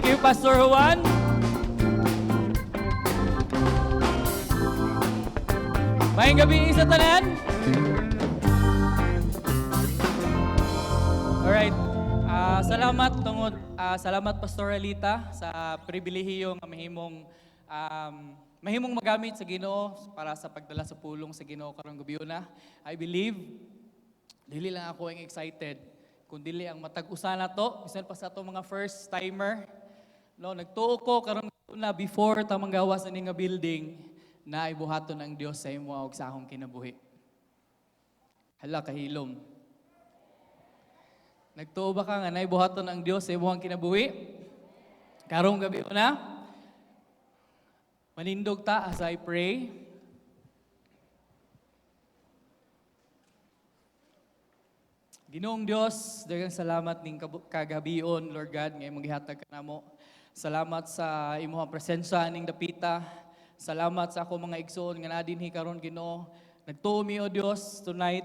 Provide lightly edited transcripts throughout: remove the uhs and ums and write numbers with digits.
Thank you, Pastor Juan. Maayong gabi sa tanan. Alright. Salamat Pastor Alita sa pribilehiyo nga mahimong magamit sa Ginoo para sa pagdala sa pulong sa Ginoo karong gabi na. I believe dili lang ako ang excited kun dili ang matag-usa na to bisan pa sa ato mga first timer. No, nagtuo ko karong na before ta manggawas ani nga building na ibuhaton ang Dios sa imo ug sa akong kinabuhi. Hala kahilom. Nagtuo ba ka nga naibuhaton ang Dios sa imong kinabuhi? Karong gabi na. Manindog ta as I pray. Ginoong Dios, daghang salamat ning kagabion, Lord God, nga imong gihatag kanamo. Salamat sa imong presensya ning dapita. Salamat sa ako mga igsoon nga nadinhi karon Ginoo. Nagtuo mi o Dios tonight,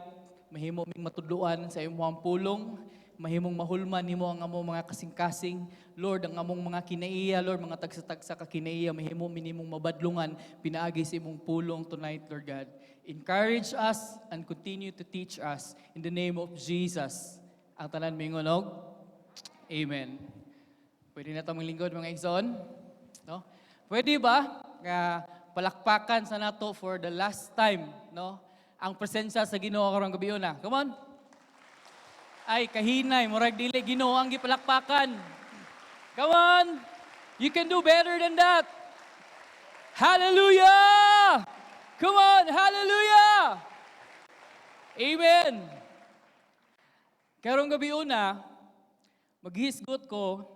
mahimo ming matudluan sa imong pulong. Mahimong mahulman nimo ang among mga kasing-kasing. Lord, ang among mga kinaiya, Lord, mga tagsa-tagsa ka kinaiya, mahimo minimong mabadlungan, pinaagi sa imong pulong tonight, Lord God. Encourage us and continue to teach us in the name of Jesus. Ang tanan mingonog. Amen. Pwede na tamang lingkod mga igsoon? No? Pwede ba nga palakpakan sa nato for the last time, no? Ang presensya sa Ginoo karong gabi na. Come on. Ay, kahinay, murag dili, Ginoo ang gipalakpakan. Come on! You can do better than that. Hallelujah! Come on, hallelujah! Amen! Karong gabi una, maghisgot ko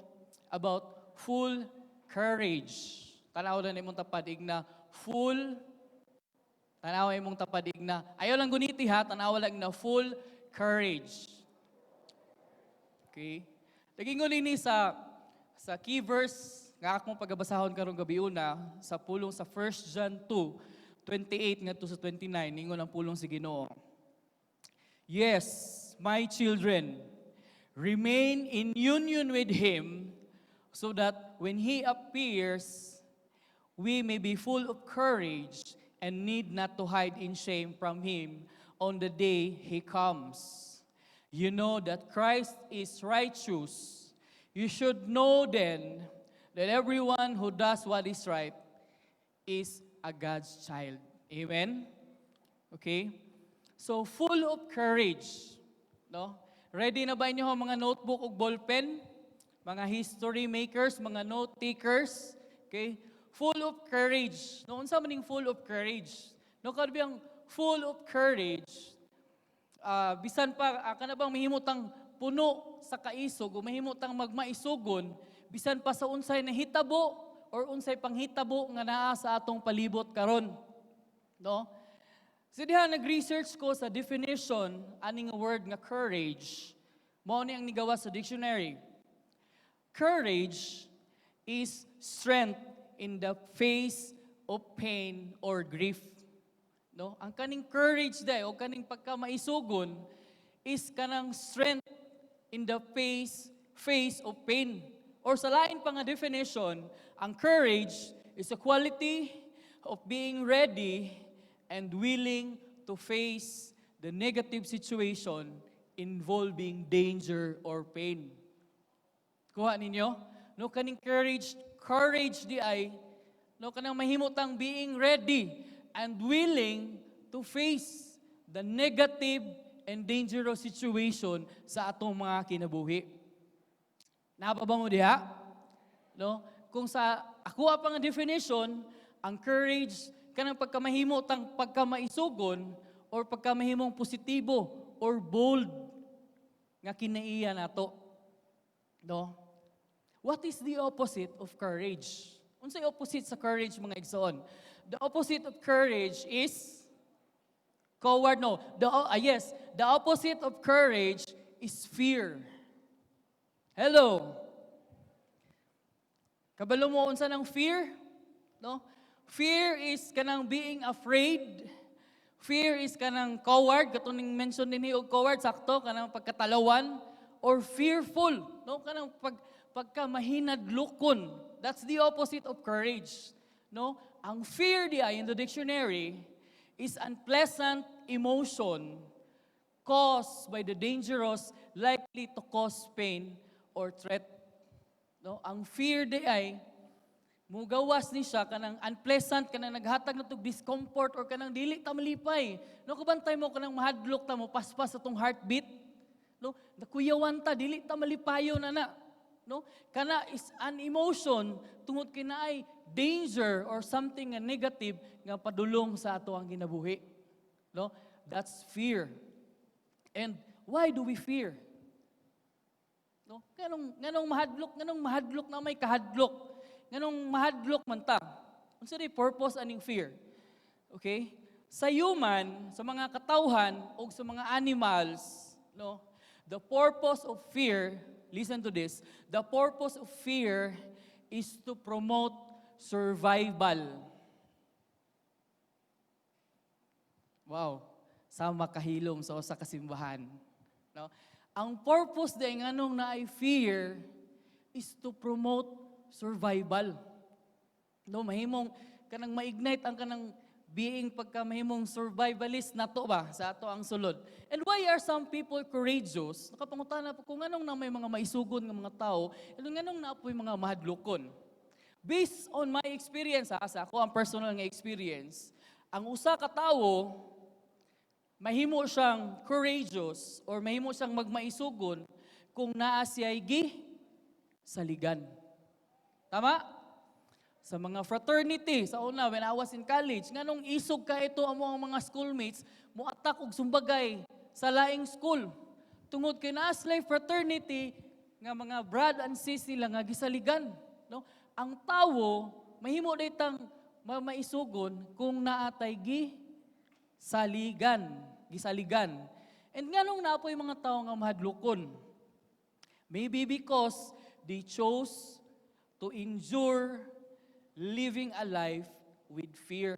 about full courage. Tanaw na imong tapadig na full, tanaw imong tapadig na, ayaw lang guniti ha, tanaw lang na full courage. Okay? Nagingon ini sa key verse nga akong pagabasahon karong gabi una sa pulong sa 1 John 2:28 ngadto sa 29 ningon ang pulong si Ginoo. Yes, my children, remain in union with him so that when he appears, we may be full of courage and need not to hide in shame from him on the day he comes. You know that Christ is righteous. You should know then that everyone who does what is right is a God's child. Amen? Okay? So, full of courage. No? Ready na ba inyo mga notebook o ballpen? Mga history makers, mga note takers? Okay? Full of courage. No, unsa maning full of courage? No, kadbi ang full of courage. Bisan pa, ka na bang mahimutang puno sa kaisog o mahimutang magmaisugon, bisan pa sa unsay nahitabo or unsay panghitabo nga naa sa atong palibot karon. No? So diha nag-research ko sa definition aning word nga courage. Mao ni ang nigawas sa dictionary. Courage is strength in the face of pain or grief. No? Ang kaning courage day o kaning pagkamaisugon is kanang strength in the face of pain. Or sa lain pa nga definition, ang courage is a quality of being ready and willing to face the negative situation involving danger or pain. Kuha ninyo? No, kaning courage di ay, no, kanang mahimutang being ready and willing to face the negative and dangerous situation sa atong mga kinabuhi. Napaba mo diha? No? Kung sa ako pa nga definition, ang courage kanang pagkamahimutang pagkamaisugon or pagkamahimong positibo or bold nga kinaiya nato. No? What is the opposite of courage? Unsay opposite sa courage mga igsoon? The opposite of courage is coward. No, the opposite of courage is fear. Hello. Kabalo mo unsa ng fear? No? Fear is kanang being afraid. Fear is kanang coward, katuning mention din og coward sakto kanang pagkatalawan or fearful, no? Kanang pagka mahinadlokon. That's the opposite of courage. No? Ang fear in the dictionary is unpleasant emotion caused by the dangerous, likely to cause pain or threat. No? Ang fear ay mugawas ni siya kanang unpleasant, kanang naghatag na tog discomfort or kanang dili ta malipay. No, kabantay mo kanang mahadlok ta mo paspas atong heartbeat. No, nakuyawan ta dili ta malipayo na. No, kana is an emotion tungod kinaay danger or something nga negative nga padulong sa ato ang kinabuhi. No, that's fear. And why do we fear? No, nganong mahadlok na may kahadlok. Nganong mahadlok man ta. Unsa di purpose aning fear? Okay? Sa human, sa mga katawhan o sa mga animals, no? The purpose of fear, listen to this, the purpose of fear is to promote survival. Wow, sa makahilom sa usa ka simbahan, no? Ang purpose day nganong naay fear is to promote survival. No, mahimong kanang ma-ignite ang kanang being pagka mahimong survivalist nato ba sa ato ang sulod. And why are some people courageous? Nakapangutana po kung anong na may mga maisugon ng mga tao, and anong na po yung mga mahadlokon. Based on my experience, sa ako ang personal nga experience, ang usa ka tawo mahimo siyang courageous or mahimo siyang magmaisugon kung naa siya'y saligan. Tama? Sa mga fraternity, sa una, when I was in college, nganong isog ka ito ang mga schoolmates, muatak og sumbagay sa laing school. Tungod kay naaslay fraternity, nga mga brad and sis nila nga gisaligan. No? Ang tawo, mahimo ditang maisugon kung naatay gisaligan. And nganong naapoy mga tao nga mahadlokon? Maybe because they chose to endure living a life with fear.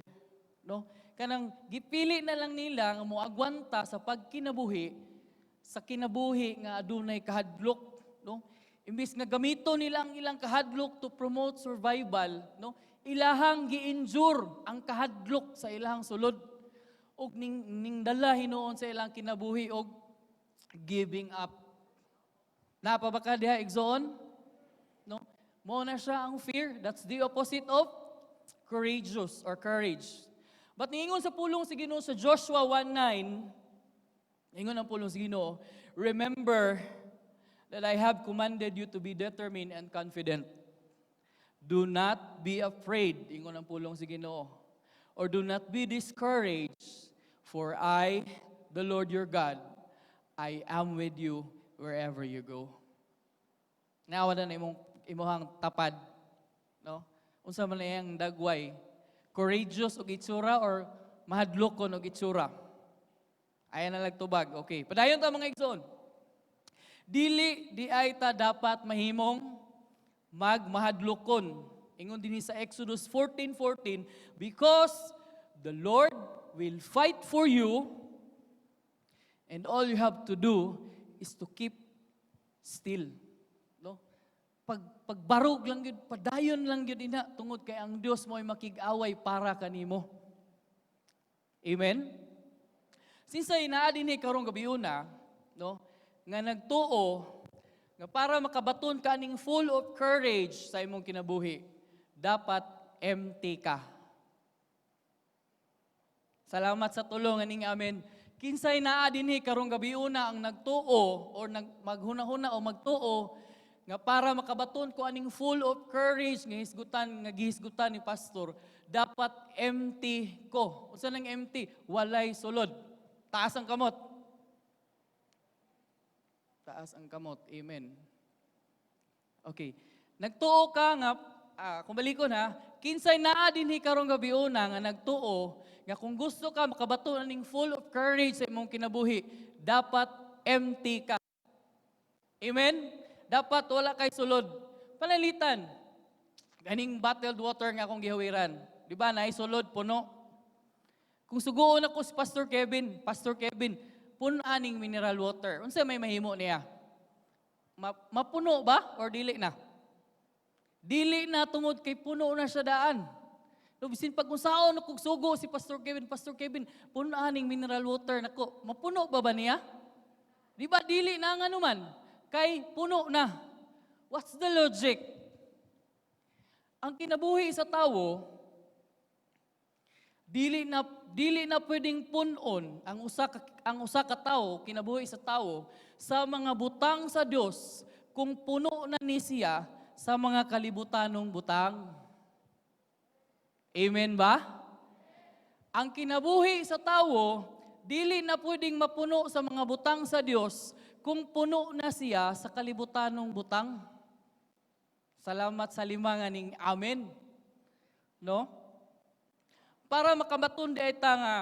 No? Kanang gipili na lang nila nga moagwanta sa pagkinabuhi, sa kinabuhi nga adunay kahadlok, no? Imbis nga gamito nila ang ilang kahadlok to promote survival, no? Ilahang gi-endure ang kahadlok sa ilahang sulod ug ning dala hinuon sa ilang kinabuhi og giving up. Napa ba ka diha igsoon? No? Mo na siya ang fear. That's the opposite of courageous or courage. But niingon sa pulong si Ginoo sa Joshua 1:9, niingon ang pulong si Ginoo, remember that I have commanded you to be determined and confident. Do not be afraid, niingon ang pulong si Ginoo, or do not be discouraged, for I, the Lord your God, I am with you wherever you go. Nawa na imuhang tapad, no? Unsa man iyang dagway, courageous og itsura or mahadlokon og itsura. Ayan na lagtubag. Okay, padayon ta mga igsoon. Dili di ay ta dapat mahimong magmahadlokon. Ingon dinhi sa Exodus 14:14, because the Lord will fight for you and all you have to do is to keep still. No? Pagbarog lang yun, padayon lang yun ina, tungod kay ang Dios mo ay makig-away para kanimo. Amen? Sinsay naa dinhi karong gabiuna, no, nga nagtuo nga para makabaton ka ning full of courage sa imong kinabuhi, dapat empty ka. Salamat sa tulong aning amen. Kinsay naa dinhi karong gabiuna ang nagtuo or maghunahuna o magtuo nga para makabaton ko aning full of courage nga gihisgutan ni pastor, dapat empty ko. Unsa nang empty? Walay sulod. Taas ang kamot. Taas ang kamot. Amen. Okay. Nagtuo ka nga, kung balikon ha, kinsay naa dinhi karong gabiuna nga nagtuo nga kung gusto ka makabaton aning full of courage sa imong kinabuhi, dapat empty ka. Amen? Dapat wala kay sulod. Panalitan. Ganing bottled water nga akong gihawiran. Di ba, naay sulod, puno. Kung suguon ako si Pastor Kevin, puno aning mineral water. Unsa may mahimo niya? Mapuno ba? Or dili na? Dili na tungod kay puno na siya daan. No, bisin pag unsaon na kog sugo si Pastor Kevin, puno aning mineral water nako. Mapuno ba niya? Di ba dili na nga naman? Kay puno na. What's the logic? Ang kinabuhi sa tao, dili na pwedeng punon ang usa ka tawo, kinabuhi sa tao sa mga butang sa Dios kung puno na ni siya sa mga kalibutanong butang. Amen ba? Ang kinabuhi sa tao, dili na pwedeng mapuno sa mga butang sa Dios kung puno na siya sa kalibutanong butang. Salamat sa lima nga ning amen. No? Para makamaton di ita nga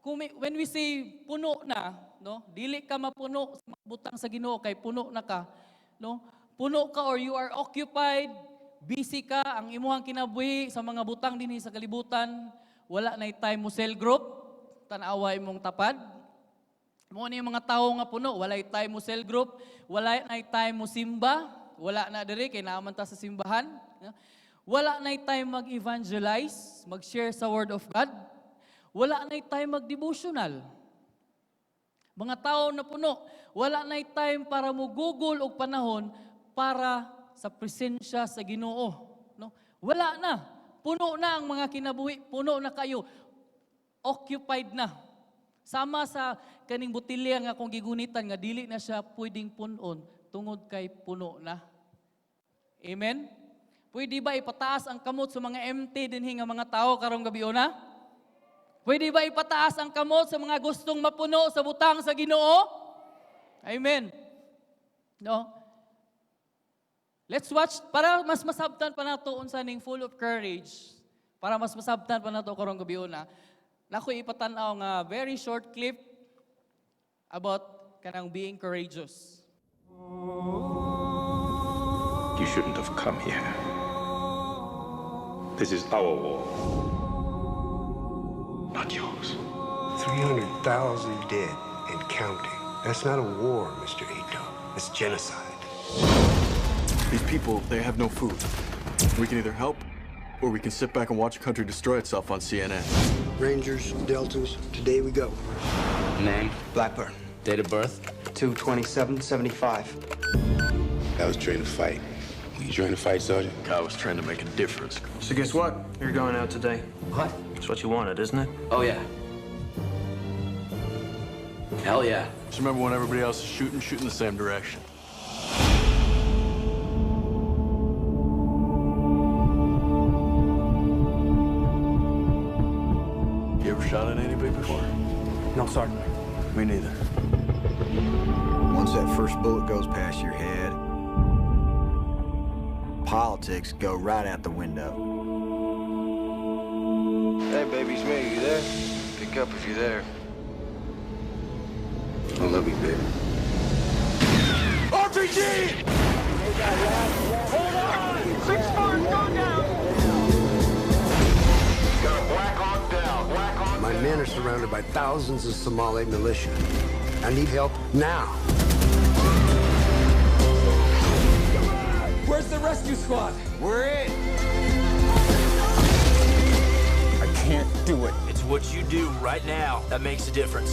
when we say puno na, no? Dili ka mapuno sa mga butang sa Ginoo kay puno na ka, no? Puno ka or you are occupied, busy ka ang imuhang kinabuhi sa mga butang dinhi sa kalibutan, wala nay time mo cell group, tan-awa imong tapad. Mo ni mga tawo nga puno, walay time mo cell group, wala nay time mo simba, wala na diri kay naaman ta sa simbahan. Wala nay time mag-evangelize, mag-share sa word of God. Wala nay time mag-devotional. Mga tao na puno, wala nay time para mo google og panahon para sa presensya sa Ginoo, no? Wala na. Puno na ang mga kinabuhi, puno na kayo. Occupied na. Sama sa kaning botilya nga kung gigunitan nga dili na siya pwedeng punon tungod kay puno na. Amen. Pwede ba ipataas ang kamot sa mga empty dinhi nga mga tao karong gabi na? Pwede ba ipataas ang kamot sa mga gustong mapuno sa butang sa Ginoo? Amen. No? Let's watch, para mas masabtan pa nato unsa ning full of courage. Para mas masabtan pa nato karong gabi na. Nako ipatan-aw nga very short clip about kanang being courageous. You shouldn't have come here. This is our war, not yours. 300,000 dead and counting. That's not a war, Mr. Ito. It's genocide. These people, they have no food. We can either help, or we can sit back and watch a country destroy itself on CNN. Rangers, Deltas, today we go. Name? Blackburn. Date of birth? 2/27/75. I was trained to fight. Were you trained to fight, Sergeant? I was trying to make a difference. So guess what? You're going out today. What? It's what you wanted, isn't it? Oh, yeah. Hell yeah. Just remember when everybody else is shooting, shoot in the same direction. You ever shot at anybody before? No, Sergeant. Me neither. Once that first bullet goes past your head, politics go right out the window. Hey, baby, it's me. You there? Pick up if you're there. I love you, baby. My men are surrounded by thousands of Somali militia. I need help now. Where's the rescue squad? We're in. I can't do it. It's what you do right now that makes a difference.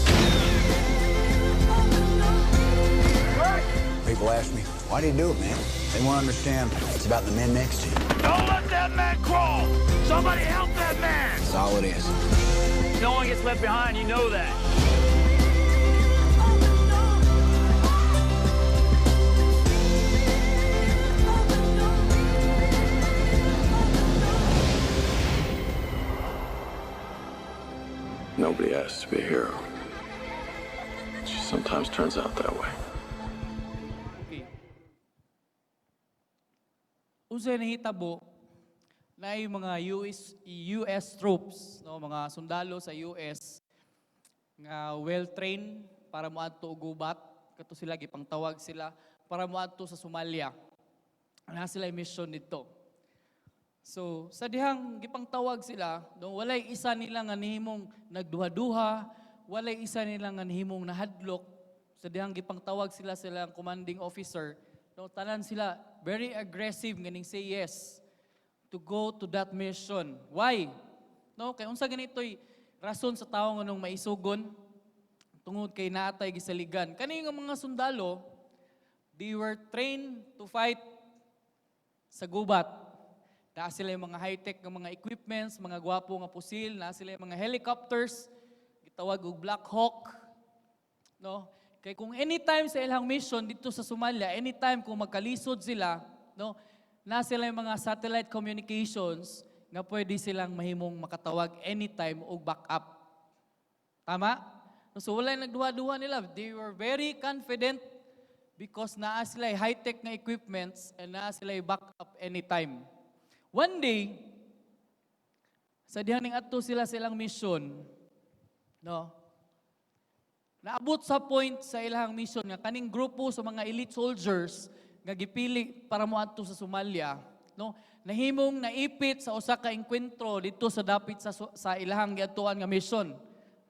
People ask me, why do you do it, man? They want to understand it's about the men next to you. Don't let that man crawl! Somebody help that man! That's all it is. No one gets left behind, you know that. Nobody has to be a hero. It just sometimes turns out that way. Okay. Unsay nahitabo na yung mga US troops, no, mga sundalo sa US nga well-trained para moadto og gubat, kato sila gipangtawag sila para moadto sa Somalia. Ana sila mission dito. So, sa dihang gipangtawag sila, no, walay isa nila nga nihimong nagduha-duha, walay isa nila nga nihimong nahadlok. Sa dihang gipangtawag sila silang commanding officer, No, tanan sila very aggressive ganing say yes to go to that mission. Why? No, kay unsa ganitoy rason sa tawo nganong maisugon tungod kay naatay gisaligan. Kani nga mga sundalo, they were trained to fight sa gubat. Naa sila yung mga high-tech nga mga equipments, mga gwapo nga pusil, naa sila yung mga helicopters, gitawag og Black Hawk. No? Kay kung anytime sa ilang mission dito sa Somalia, anytime kung magkalisod sila, no, na sila yung mga satellite communications nga pwede silang mahimong makatawag anytime o backup. Tama? So wala yung nagduha-duha nila. They were very confident because naa sila yung high-tech na equipments and naa sila yung backup anytime. One day, sa dihaning adto sila silang mission, no, naabot sa point sa ilang mission nga kaning grupo sa mga elite soldiers nga gipili para moadto sa Somalia, no, nahimong naipit sa usa ka engkwentro dito sa dapit sa ilang giadtuan nga mission,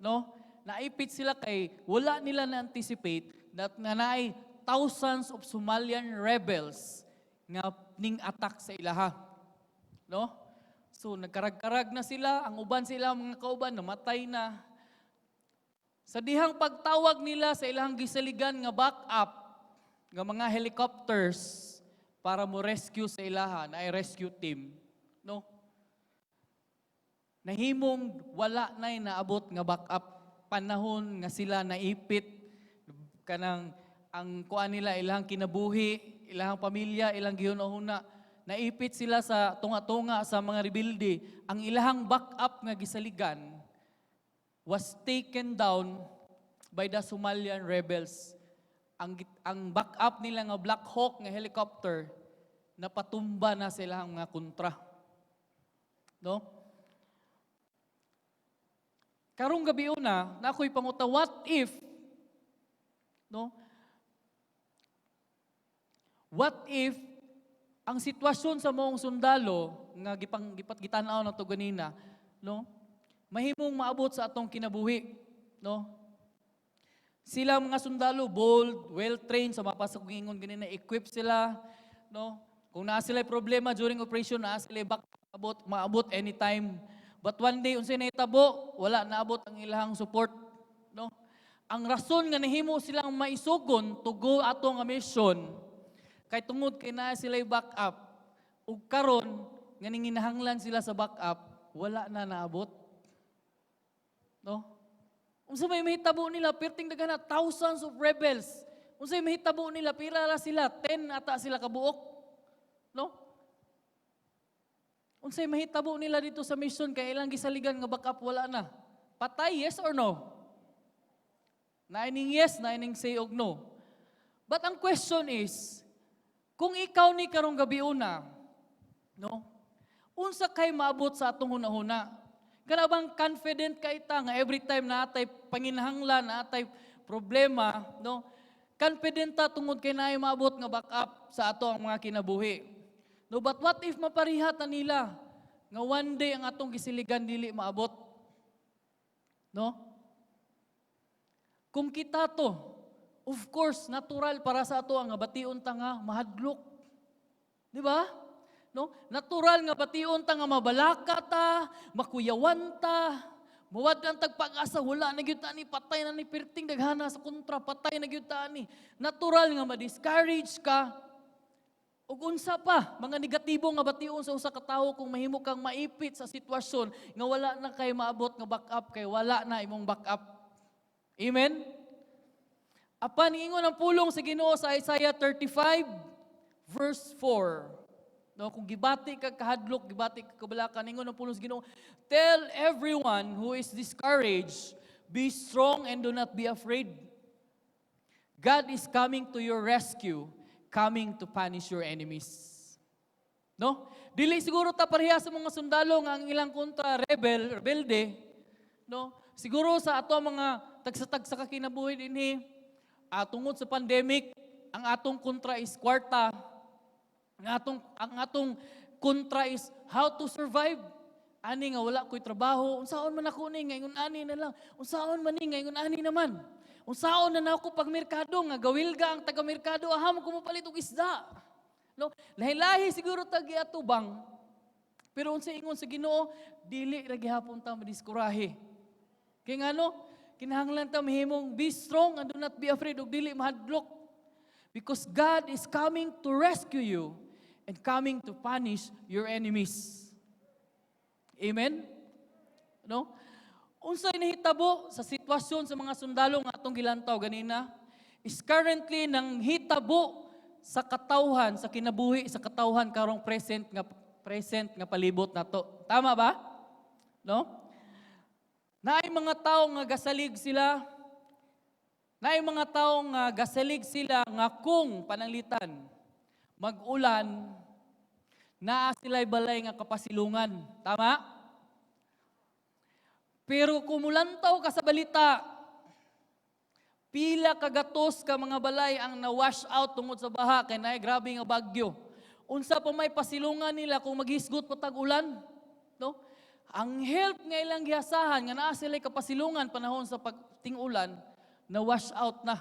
no. Naipit sila kay wala nila na-anticipate that naay thousands of Somalian rebels nga ning attack sa ilaha, no. So nagkarag-karag na sila, ang uban sila mga kauban namatay na. Sa dihang pagtawag nila sa ilang gisaligan nga backup, nga mga helicopters para mo rescue sa ilaha, na ay rescue team, no? Nahimong wala na'y naabot nga backup, panahon nga sila naipit, kanang ang kuan nila, ilang kinabuhi, ilang pamilya, ilang gihunahuna, naipit sila sa tunga-tunga sa mga rebelde, ang ilang backup nga gisaligan, was taken down by the Somalian rebels. Ang backup nila nga Black Hawk nga helicopter napatumba na sila ang mga kontra. No? Karong gabi una, na ako'y panguta, what if, no? What if ang sitwasyon sa mong sundalo nga gitanaw na to ganina, no? Mahimong maabot sa atong kinabuhi, no? Sila mga sundalo, bold, well-trained, sa mapasok ng ingon ganina, equip sila, no? Kung naa sila problema during operation, naa sila maabot anytime. But one day, unsay nahitabo, wala naabot ang ilang support, no? Ang rason nga nahimo silang maisugon to go ato nga mission, kay tungod kay naa sila backup, ug karon nga ninginahanglan sila sa backup, wala na naabot. No? Unsa may mahitabo nila, perting daghan na thousands of rebels. Unsa may mahitabo nila, pira la sila, 10 ata sila kabuok. No? Unsa may mahitabo nila dito sa mission kay ilang gisaligan nga backup wala na. Patay, yes or no? Naining yes, naining say og no. But ang question is, kung ikaw ni karong gabi una, no? Unsa kay maabot sa atong hunahuna? Kana bang confident ka ita nga every time na atay panginahanglan, na atay problema, no? Confident ta tungod kay naay maabot nga backup sa ato ang mga kinabuhi. No, but what if maparihatan nila nga one day ang atong gisiligan dili maabot? No? Kung kita to, of course, natural para sa ato ang bation ta nga mahadlok. Di ba? No? Natural nga bation ta nga mabalaka ta, makuyawan ta, muwad ang tagpag-asa, wala na gyud ta ni, patay na ni perting daghana sa kontra, patay na gyud ta ni. Natural nga ma-discourage ka. Ug unsa pa, mga negatibo nga bation sa usa ka tawo kung mahimo kang maipit sa sitwasyon nga wala na kay maabot nga backup kay wala na imong backup. Amen? Apan ingon ang pulong sa Ginoo sa Isaiah 35 verse 4. No, kung gibati ka kahadlok, gibati ka kabalakan, ingon ang pulong sa Ginoo, tell everyone who is discouraged, be strong and do not be afraid. God is coming to your rescue, coming to punish your enemies. No? Dili siguro ta pareha sa mga sundalo nga ang ilang kontra rebelde, no? Siguro sa ato mga tagsa-tagsa ka kinabuhi dinhi, tungod sa pandemic, ang atong kontra is kwarta. Ang atong kontra is how to survive. Ani nga wala ko'y trabaho, unsaon man ako ni ngayon ani na lang. Unsaon man ni ngayon ani naman. Unsaon na ako pag merkado nga gawilga ang taga merkado aham ko mopalit og isda. No, lahi-lahi siguro tagi atubang. Pero unsa ingon sa Ginoo, dili ra gihapon ta madiskurahe. Kay ngano, kinahanglan ta mahimong be strong and do not be afraid ug dili mahadlok. Because God is coming to rescue you and coming to punish your enemies. Amen? No? Unsay nahitabo sa sitwasyon sa mga sundalo nga atong gilantaw ganina is currently nang hitabo sa katawhan, sa kinabuhi sa katawhan karong present nga palibot nato. Tama ba? No? Naay mga tawo nga gasalig sila. Naay mga tawo nga gasalig sila nga kung pananglitan mag-ulan naa sila'y balay nga kapasilungan. Tama? Pero kumulantaw ka sa balita, pila kagatos ka mga balay ang na-wash out tungod sa baha kay naay grabe nga bagyo. Unsa pa may pasilungan nila kung maghisgot pa tag-ulan? No? Ang help nga ilang gihasahan nga naa sila'y kapasilungan panahon sa pagting-ulan, na-wash out na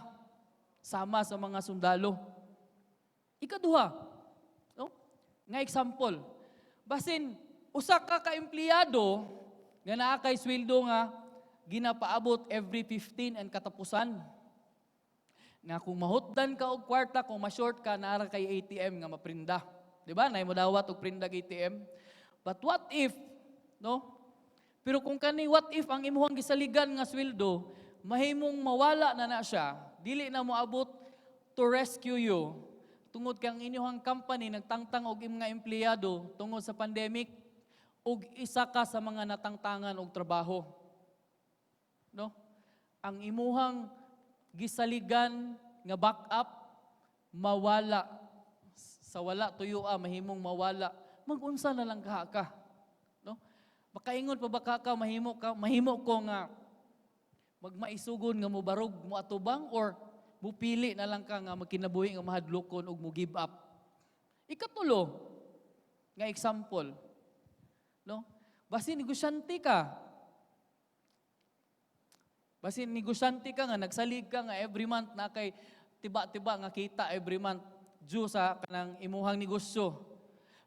sama sa mga sundalo. Ikaduha, no? Nga example, basin usa ka ka-empleyado nga naa kay sweldo nga ginapaabot every 15 and katapusan. Nga kung mahutdan ka og kwarta, kung ma-short ka, naara kay ATM nga maprinda. Di ba? Naay mo dawat og prinda kay ATM. But what if, no? Pero kung kani what if ang imuhang gisaligan nga sweldo, mahimong mawala na siya, dili na mo abot to rescue you. Tungod kang inyong company nagtangtang og imong nga empleyado tungod sa pandemic, ug isa ka sa mga natangtangan og trabaho. No? Ang imuhang gisaligan nga backup mawala. Sa wala tuyo mahimong mawala. Mag-unsa na lang ka. No? Makaingon pa ba ka mahimo ko nga magmaisugon nga mo barog mo atubang or mupili na lang ka nga magkinabuhi nga mahadlokon ug mo give up. Ikatulo nga example. No? Basin negosyante ka. Basin negosyante ka nga nagsalig ka nga every month na kay tiba-tiba nga kita every month due sa kanang imuhang negosyo.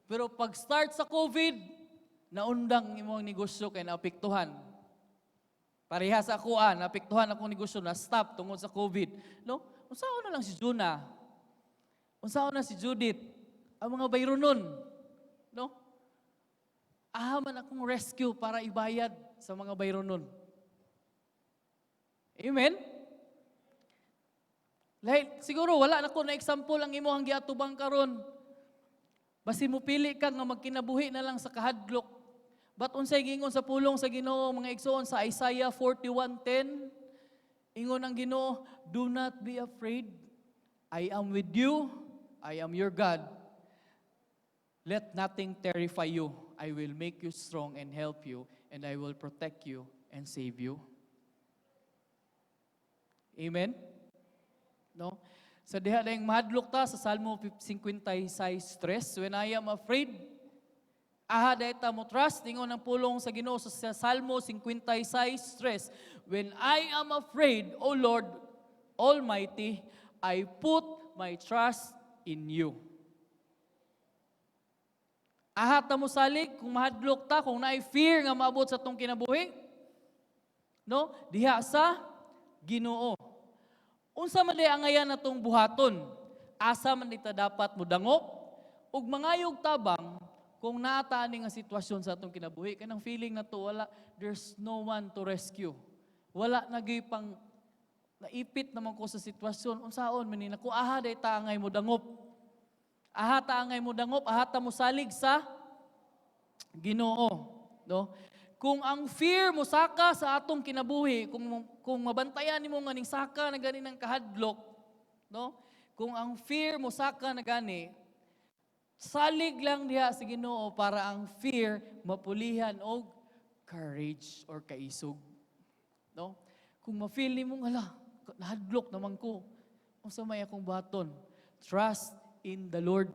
Pero pag start sa COVID, naundang imuhang negosyo kay naapektuhan. Pareha sa ako, naapektuhan akong negosyo na stop tungod sa COVID. No? Unsaon na lang si Juna? Unsaon na si Judith? Ang mga bayronon. No? Ahaman akong rescue para ibayad sa mga bayronon. Amen? Siguro wala na ko na example ang imuhang giatubang karon. Basin mo pili ka nga magkinabuhi na lang sa kahadlok. But unsay gingon sa pulong sa Ginoo mga igsoon sa Isaiah 41:10, ingon ang Ginoo, "Do not be afraid. I am with you. I am your God. Let nothing terrify you. I will make you strong and help you, and I will protect you and save you." Amen? No? Sa diha dayang mahadlok ta sa Salmo 56:3, "When I am afraid, dayta mo trust." Ingon ang pulong sa Ginoo sa Salmo 56:3, "When I am afraid, O Lord Almighty, I put my trust in you." Ta mo salig kung mahadlok ta, kung naay fear nga maabot sa tong kinabuhi. No? Diha sa Ginoo. Unsa man ang ngayan natong buhaton? Asa man dita dapat mudangop ug mangayog tabang kung naata ani nga sitwasyon sa atong kinabuhi. Kanang feeling na to, wala, there's no one to rescue. Wala nagay pang naipit naman ko sa sitwasyon. Unsaon man ni nako day ta angay mo dangop. Ta angay mo dangop, ta mo salig sa Ginoo, no? Kung ang fear mo saka sa atong kinabuhi, kung mabantayan nimo nga ning saka na gani ng kahadlok, no? Kung ang fear mo saka na gani, salig lang diha sa Ginoo para ang fear mapulihan og courage or kaisog. No? Kung ma-feel nimo hala, nahadlok naman ko. Unsa may akong baton? Trust in the Lord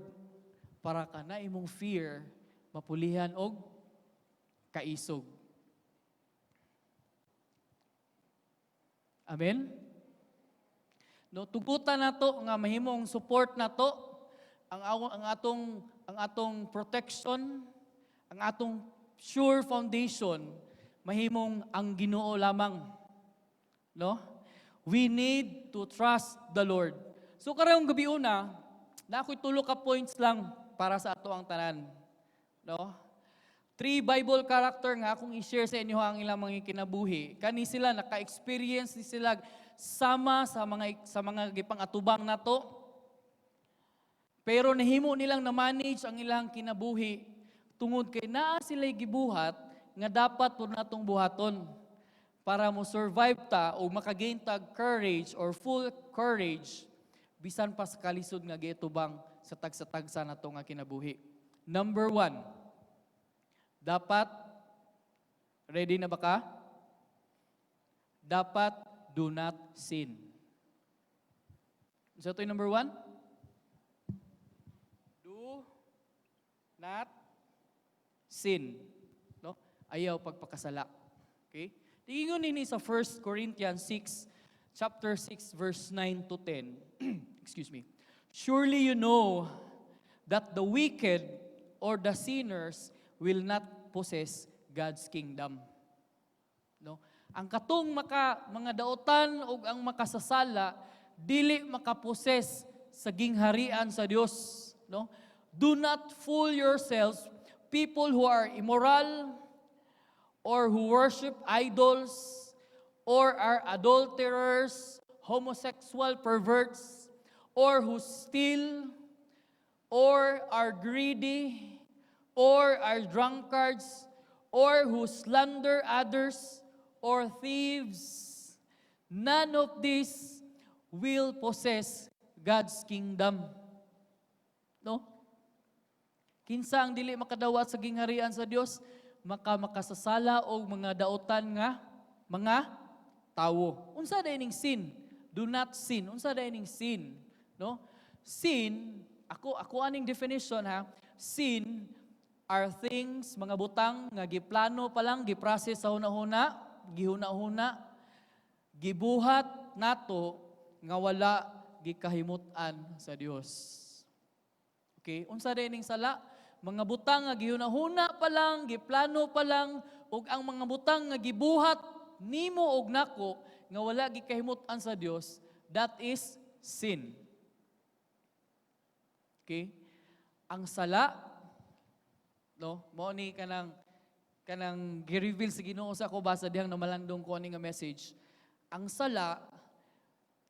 para kana imong fear mapulihan og kaisog. Amen? No, tugutan nato nga mahimong support nato ang atong protection, ang atong sure foundation mahimong ang Ginoo lamang. No? We need to trust the Lord. So karong gabi una, na ako'y tulo ka points lang para sa ato ang tanan. No? 3 Bible character nga akong i-share sa inyo ang ilang mga kinabuhi. Kani sila naka-experience ni sila sama sa mga gipang atubang nato. Pero nahimo nilang na-manage ang ilang kinabuhi tungod kay naa sila'y gibuhat nga dapat po natong buhaton para mo survive ta o makagain tag courage or full courage bisan pa sa kalisod nga giatubang sa tagsa-tagsa nato nga kinabuhi. Number 1, dapat, ready na ba ka? Dapat do not sin. So ito yung number 1. Do not sin. No? Ayaw pagpakasala. Okay? Tingin nini sa 1 Corinthians 6, chapter 6, verse 9 to 10. Excuse me. Surely you know that the wicked or the sinners will not possess God's kingdom. No? Ang katong mga daotan o ang makasasala dili makaposes sa gingharian sa Dios. No? Do not fool yourselves, people who are immoral or who worship idols or are adulterers, homosexual perverts, or who steal or are greedy, or are drunkards, or who slander others, or thieves. None of these will possess God's kingdom. No? Kinsa ang dili makadawat sa gingharian sa Dios, makasasala o mga daotan nga mga tawo. Unsa dayon ning sin? Do not sin. Unsa dayon ning sin? No? Sin, ako aning definition ha. Sin are things, mga butang, nga giplano pa lang, giprocess sa huna-huna, gihuna-huna, gibuhat nato, nga wala gikahimutan sa Dios. Okay? Unsa din ning sala? Mga butang nga gihuna-huna pa lang, giplano pa lang, ug ang mga butang nga gibuhat nimo og nako, nga wala gikahimutan sa Dios, that is sin. Okay? Ang sala, no, mo ni kanang gi-reveal sa Ginoo sa ako basa dihang namalandong ko ani nga message. Ang sala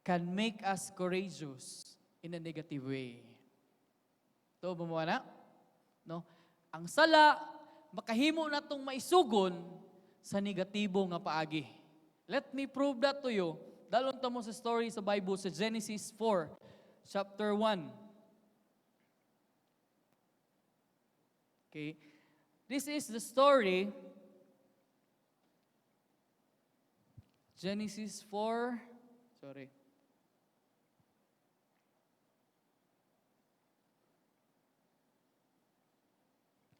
can make us courageous in a negative way. To mo na? No? Ang sala makahimo natong maisugon sa negatibo nga paagi. Let me prove that to you. Dalon ta mo sa story sa Bible sa Genesis 4 chapter 1. Okay. This is the story, Genesis 4,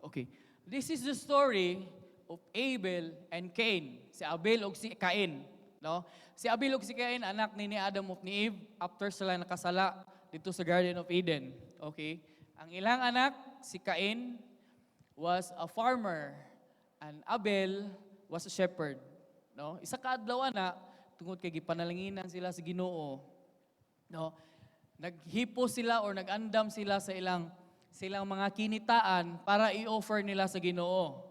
Okay. This is the story of Abel and Cain. Si Abel o si Cain. No? Si Abel o si Cain, anak ni Adam of ni Eve, after sila nakasala dito sa Garden of Eden. Okay. Ang ilang anak, si Cain, was a farmer and Abel was a shepherd. No? Isa ka adlaw na tungod kay gipanalanginan sila sa Ginoo. No? Naghipo sila or nagandam sila sa ilang mga kinitaan para i-offer nila sa Ginoo.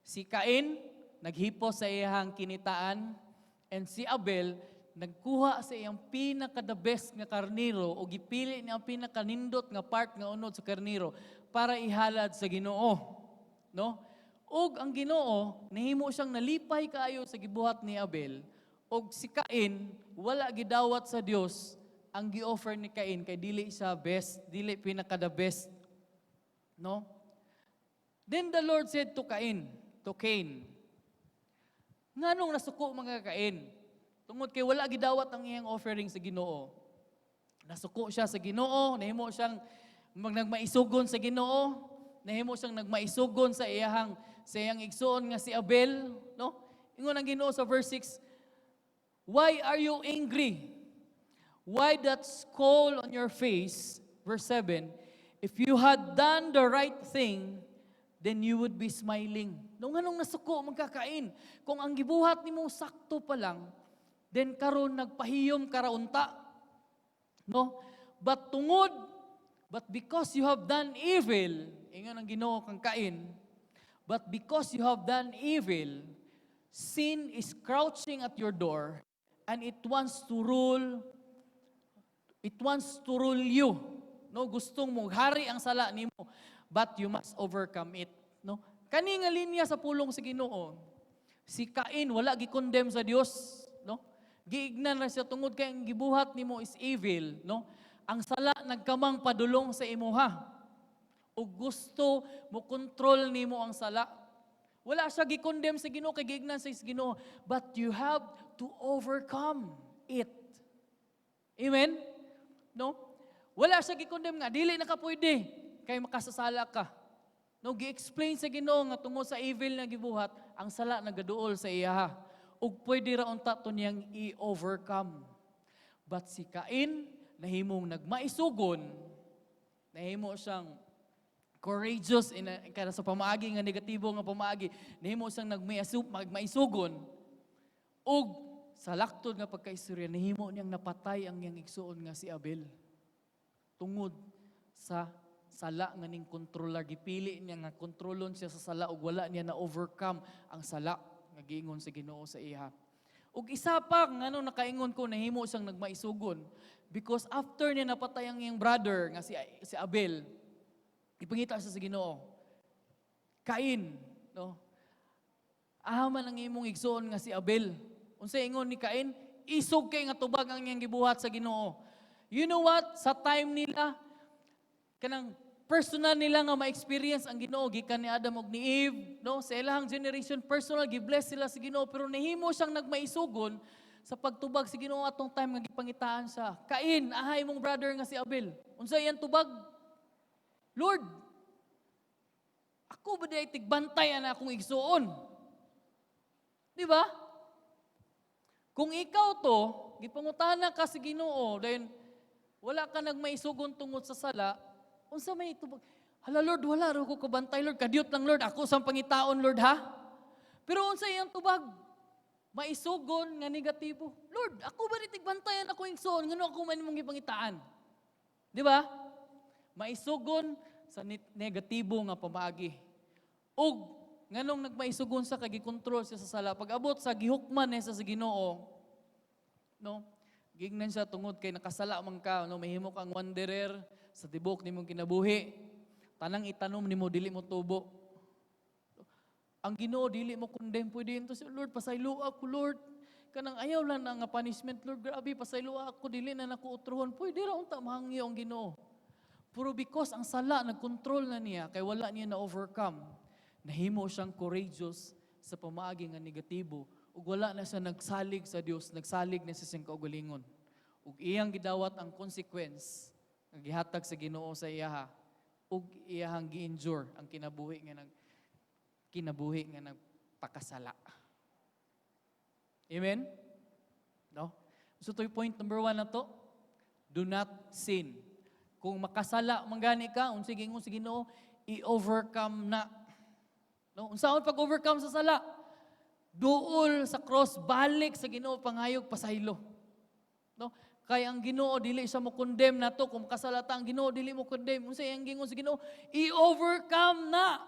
Si Cain naghipo sa iyang kinitaan and si Abel nagkuha sa iyang pinaka-the best nga karniro o gipili niya ang pinaka-nindot nga part nga unod sa karniro para ihalad sa Ginoo. No? Og ang Ginoo nahimo siyang nalipay kaayo sa gibuhat ni Abel, og si Cain wala gidawat sa Dios ang gi-offer ni Cain kay dili siya best, dili pinaka the best. No? Then the Lord said to Cain, nganong nasuko mga Cain? Tungod kay wala gidawat ang iyang offering sa Ginoo. Nasuko siya sa Ginoo, nahimo siyang nagmaisugon sa Ginoo, nahimo siyang nagmaisugon sa sa iyang igsoon nga si Abel, no? Ingon ang Ginoo sa verse 6, why are you angry? Why that skull on your face? Verse 7, if you had done the right thing, then you would be smiling. Nung anong nasuko, magkakain. Kung ang gibuhat ni mong sakto pa lang, then karon nagpahiyom karaunta. No? But because you have done evil, ingon ang Ginoo kang Kain, but because you have done evil, sin is crouching at your door, and it wants to rule you. No, gustong mo hari ang sala nimo, but you must overcome it. No? Kani nga linya sa pulong sa Ginoo, si Cain wala gi-condemn sa Dios, no? Giignan ra siya tungod kay ang gibuhat nimo is evil, no? Ang sala nagkamang padulong sa imuha. O gusto mo control nimo ang sala. Wala siya gi-condemn sa Ginoo kay giignan sa Ginoo, but you have to overcome it. Amen? No? Wala siya gi-condemn nga dili na ka pwede kay makasasala ka. No, gi-explain sa Ginoo nga tungod sa evil na gibuhat, ang sala nagaduol sa iya. Ug pwede ra unta to niyang i-overcome. But si Cain nahimong nagmaisugon, nahimo siyang courageous kada sa pamaagi nga negatibo nga pamaagi, nahimo siyang magmaisugon. Ug sa laktod nga pagkaistorya, nahimo niyang napatay ang iyang igsuon nga si Abel. Tungod sa sala nga ning kontrolar, gipili niya nga kontrolon siya sa sala ug wala niya na overcome ang sala nga giingon sa Ginoo sa iya. Ug isa pa ngano nakaingon ko nahimo siyang nagmaisugon because after niya napatay ang iyang brother nga si Abel, ipangita siya sa Ginoo. Cain, no? Ahaman ang imong igsoon nga si Abel. Unsay ingon ni Cain? Isog kay nga tubag ang iyang gibuhat sa Ginoo. You know what? Sa time nila, kanang personal nila nga ma-experience ang Ginoo gikan ni Adam ug ni Eve, no? Sa ilahang generation personal gi-bless sila sa Ginoo pero nahimo siyang nagmaisugon sa pagtubag sa Ginoo atong time nga gipangitaan siya. Cain, ahay mong brother nga si Abel. Unsa iyang tubag? Lord, ako ba di tigbantay ana akong igsuon? Di ba? Kung ikaw to, gipangutana ka sa Ginoo, then wala ka nagmaisugon tungod sa sala, unsa may tubag? Hala Lord, wala ro ko kabantay Lord, kadiyot lang Lord, ako sang pangitaon Lord ha. Pero unsa iyang tubag? Maisugon nga negatibo. Lord, ako ba ni tigbantayan ako igsoon ngano ako man imong gipangitaan? Di ba? Maisugon sa negatibo nga pamaagi. Ug nganong nagmaisugon sa kagikontrol siya sa sala pag-abot sa gihukman niya sa Ginoo, no? Gignan siya tungod kay nakasala man ka, no? Mahimo kang wanderer sa tibok nimong kinabuhi. Tanang itanom nimo dili mo tubo. Ang Ginoo dili mo condemn pwede into si Lord pasaylo ako Lord. Kanang ayaw lang na nga punishment Lord, grabe pasaylo ako dili na nako utrohon. Pwede ra unta mahangyo ang Ginoo. Pero because ang sala nagkontrol na niya kay wala niya na overcome, nahimo siyang courageous sa pamaagi nga negatibo ug wala na siya nagsalig sa Dios, nagsalig na sa siyang kaugalingon. Ug iyang gidawat ang consequence nga gihatag sa Ginoo sa iya ug iyang gi-endure ang kinabuhi nga nagpakasala. Amen? No? So to point number 1 na to, do not sin. Kung makasala manggani ka, unsay gingon sa Ginoo, i-overcome na. No, unsaon pag-overcome sa sala? Duol sa cross, balik sa Ginoo pangayog pasaylo. No? Kaya ang Ginoo dili siya mo condemn nato kung kasalata ang Ginoo dili mo condemn. Unsay ang gingon sa Ginoo? I-overcome na.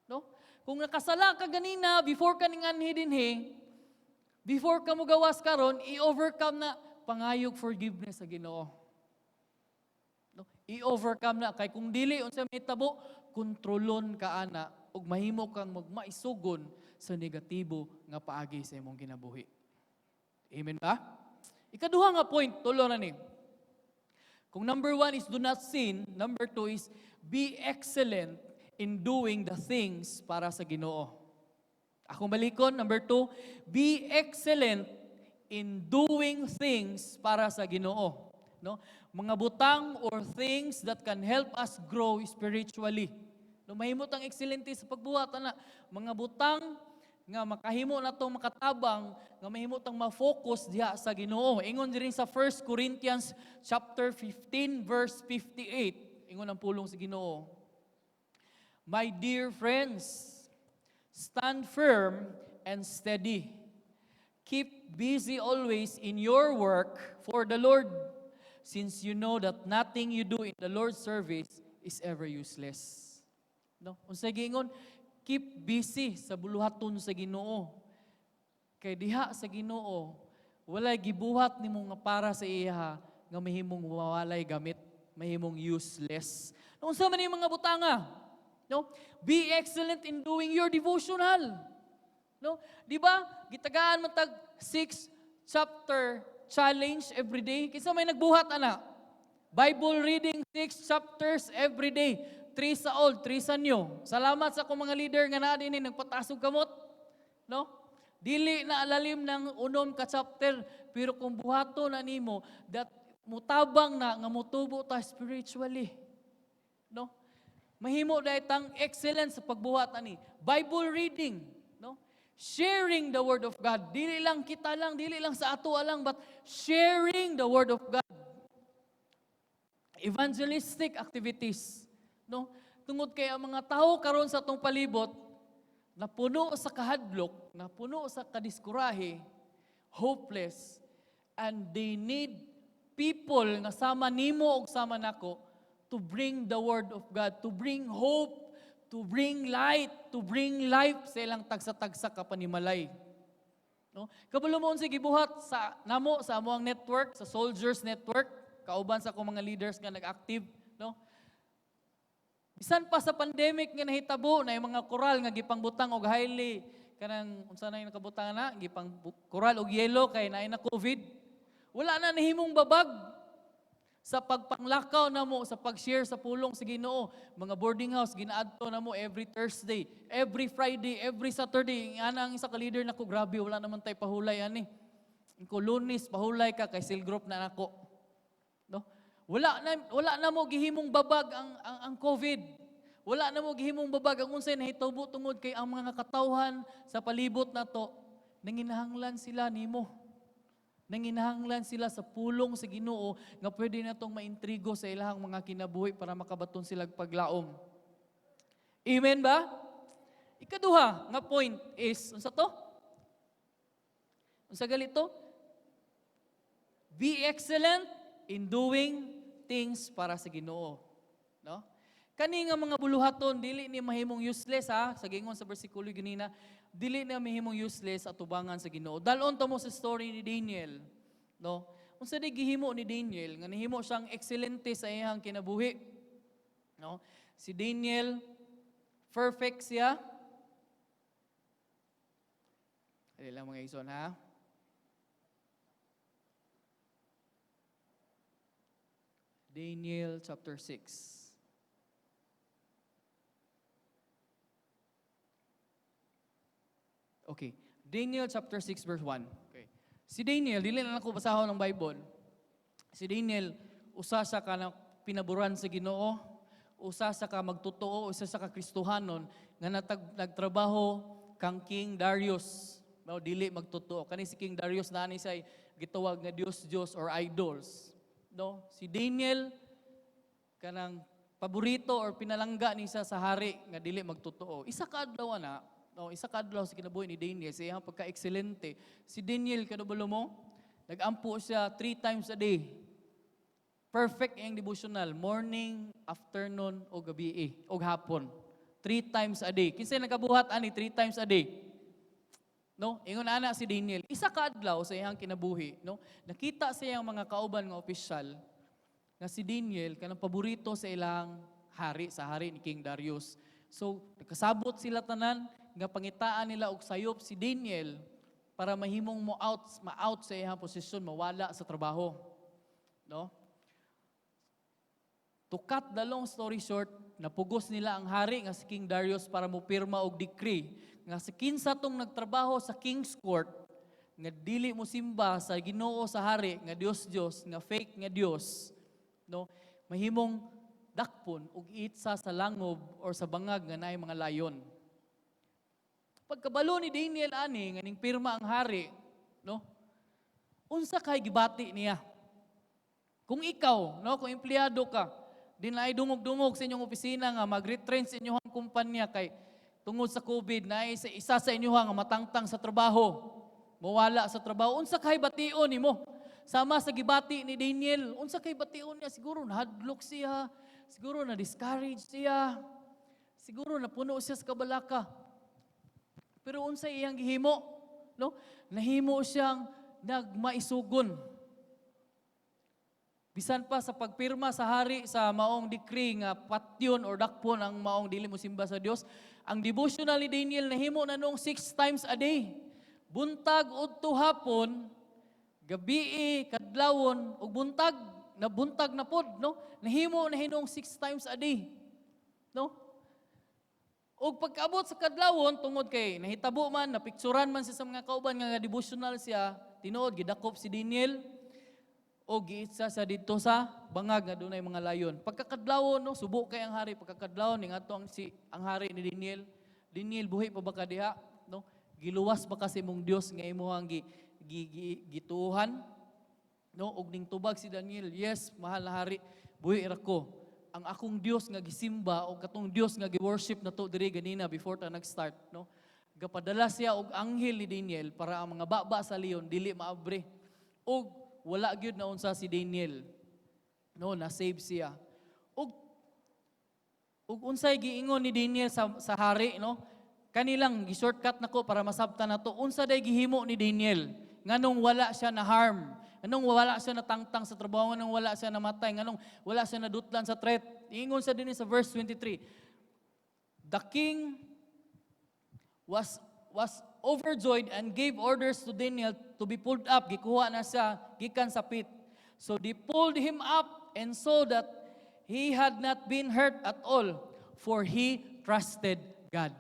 No? Kung nakasala ka ganina before ka ning anhi before ka mo gawas karon, i-overcome na pangayog forgiveness sa Ginoo. No? I-overcome na kay kung dili unsa may tabo, kontrolon ka ana ug mahimo kang magmaisugon sa negatibo nga paagi sa imong kinabuhi. Amen ba? Ikaduha nga point, tulo na ni. Kung number 1 is do not sin, number 2 is be excellent in doing the things para sa Ginoo. Akong balikon, number 2, be excellent in doing things para sa Ginoo. No? Mga butang or things that can help us grow spiritually. No, mahimot ang excelente sa pagbuhat ana. Mga butang nga makahimo na tong makatabang nga mahimot ang ma-focus diha sa Ginoo. Ingon diri sa 1 Corinthians chapter 15 verse 58. Ingon ang pulong sa Ginoo. My dear friends, stand firm and steady. Keep busy always in your work for the Lord, since you know that nothing you do in the Lord's service is ever useless. No? Unsay giingon, keep busy sa buluhaton sa Ginoo. Kay diha sa Ginoo, walay gibuhat nimo nga para sa iya nga mahimong mawalay gamit, mahimong useless. No, unsa man yung mga butanga? No? Be excellent in doing your devotional. No? Di ba? Gitagaan man tag 6 chapter challenge every day. Kinsa may nagbuhat ana? Bible reading 6 chapters every day. 3 sa old, 3 sa new. Salamat sa akong mga leader nga naa dinhi nagpatasog kamot. No? Dili na alalim ng unom ka chapter, pero kung buhato na nimo that mutabang na nga mutubo ta spiritually. No? Mahimo dahil tang excellence sa pagbuhat ani. Bible reading, no? Sharing the word of God. Dili lang kita lang, dili lang sa ato lang, but sharing the word of God. Evangelistic activities. No? Tungod kay ang mga tao karon sa atong palibot napuno sa kahadlok, napuno sa kadiskurahe, hopeless, and they need people nga sama nimo ug sama nako to bring the word of God, to bring hope, to bring light, to bring life sa ilang tagsa-tagsa ka panimalay. No? Kabalo mo unsay gibuhat sa namo sa amoang network, sa Soldiers Network, kauban sa akong mga leaders nga nag-active, no? Bisan pa sa pandemic nga nahitabo na yung mga koral nga gipangbutang og highly kanang unsa na yung nakabutang na gipang koral og yelo kay naay na COVID. Wala na nahimong babag sa pagpanglakaw namo sa pag-share sa pulong sa Ginoo. Mga boarding house ginaadto namo every Thursday, every Friday, every Saturday. Ana ang isa ka leader nako, grabe wala naman tay pahulay ani. Ko Lunes pahulay ka kay cell group na nako. No? Wala na mo gihimong babag ang COVID. Wala na mo gihimong babag ang unsay nahitabo tungod kay ang mga katawhan sa palibot nato nanginahanglan sila nimo. Nanginahanglan sila sa pulong sa Ginoo nga pwede natong maintrigo sa ilahang mga kinabuhi para makabaton sila paglaom. Amen ba? Ikaduha nga point is unsa to? Unsa galito? Be excellent in doing things para sa Ginoo. No? Kani nga mga buluhaton dili ni mahimong useless ha, sa gingon sa bersikulo ganina, dili na mahimong useless at tubangan sa Ginoo. Dalon ta mo sa story ni Daniel, no? Unsa di gihimo ni Daniel nga nahimo siyang excelente sa iyang kinabuhi. No? Si Daniel perfect siya. Dili lang mga ison ha. Daniel chapter 6. Okay. Daniel chapter 6 verse 1. Okay. Si Daniel, dili na ako basahon ng Bible. Si Daniel, usa sa ka na pinaburan sa Ginoo, usa sa ka magtotoo, usa sa ka Kristohanon nga nagtrabaho kang King Darius. No, dili magtotoo. Kani si King Darius na ani say gitawag nga Diyos or idols. No, si Daniel kanang paborito or pinalangga ni sa hari nga dili magtotoo. Isa ka adlaw na, no, isa ka adlaw sa kinabuhi ni Daniel sa iyang pagka-excelente. Si Daniel kadubalo mo, nagampo siya 3 times a day. Perfect ang devotional, morning, afternoon o gabi o hapon. 3 times a day. Kinsay nagabuhat ani 3 times a day? No, ingon ana si Daniel. Isa ka adlaw sa iyang kinabuhi, no? Nakita sa iyang mga kauban nga opisyal nga si Daniel kanang paborito sa ilang hari, sa hari ni King Darius. So, nakasabot sila tanan nga pangitaan nila og sayop si Daniel para mahimong ma-out sa iyang posisyon, mawala sa trabaho. No? To cut the long story short, napugos nila ang hari nga si King Darius para mopirma og decree nga si kinsa tong nagtrabaho sa King's Court nga dili mo simba sa Ginoo sa hari nga Dios, nga fake nga Dios, no? Mahimong dakpon ug iitsa sa langob or sa bangag nga naay mga layon. Pagkabalo ni Daniel ani nga ning pirma ang hari, no? Unsa kay gibati niya? Kung ikaw, no, kung empleyado ka, dinay dungog-dungog sa inyong opisina nga mag-retrench sa inyong kumpanya kay tungod sa COVID na isa sa inyo nga matangtang sa trabaho, mawala sa trabaho, unsa kay bation nimo? Sama sa gibati ni Daniel, unsa kay bation niya? Siguro nahadlok siya, siguro na-discourage siya, siguro napuno siya sa kabalaka. Pero unsa iyang gihimo? No? Nahimo siyang nagmaisugon. Bisan pa sa pagpirma sa hari sa maong decree nga patyon or dakpon ang maong dili mo simba sa Dios, ang devotional ni Daniel nahimo na noong 6 times a day. Buntag udto hapon, gabi, kadlawon ug buntag na pod, no? Nahimo na hinong 6 times a day. No? Ug pagkaabot sa kadlawon tungod kay nahitabo man, napikturan man siya sa mga kauban nga devotional siya, tinuod gidakop si Daniel o giitsa sa dito sa bangag nga dunay mga layon. Pagkakadlawon, no, subo kay ang hari, pagkakadlawon ning ato ang hari ni Daniel. Daniel, buhi pa ba ka diha? No? Giluwas ba kasi mong Dios nga imuhang gituhan? No, og ning tubag si Daniel, yes, mahal na hari, buhi ra ko. Ang akong Dios nga gisimba o katong Dios nga gi-worship na to diri ganina before ta nag-start, no? Gapadala siya og anghel ni Daniel para ang mga baba sa leon dili maabre. Og wala gyud na unsa si Daniel. No, na save siya. Og unsay giingon ni Daniel sa hari, no? Kanilang gi-shortcut nako para masabtan nato. Unsa day gihimo ni Daniel nganong wala siya na harm? Anong wala siya natangtang sa trabaho, anong wala siya namatay, anong wala siya nadutlan sa threat. Ingon sa din sa verse 23. The king was overjoyed and gave orders to Daniel to be pulled up. Gikuha na siya gikan sa pit. So they pulled him up and saw that he had not been hurt at all, for he trusted God.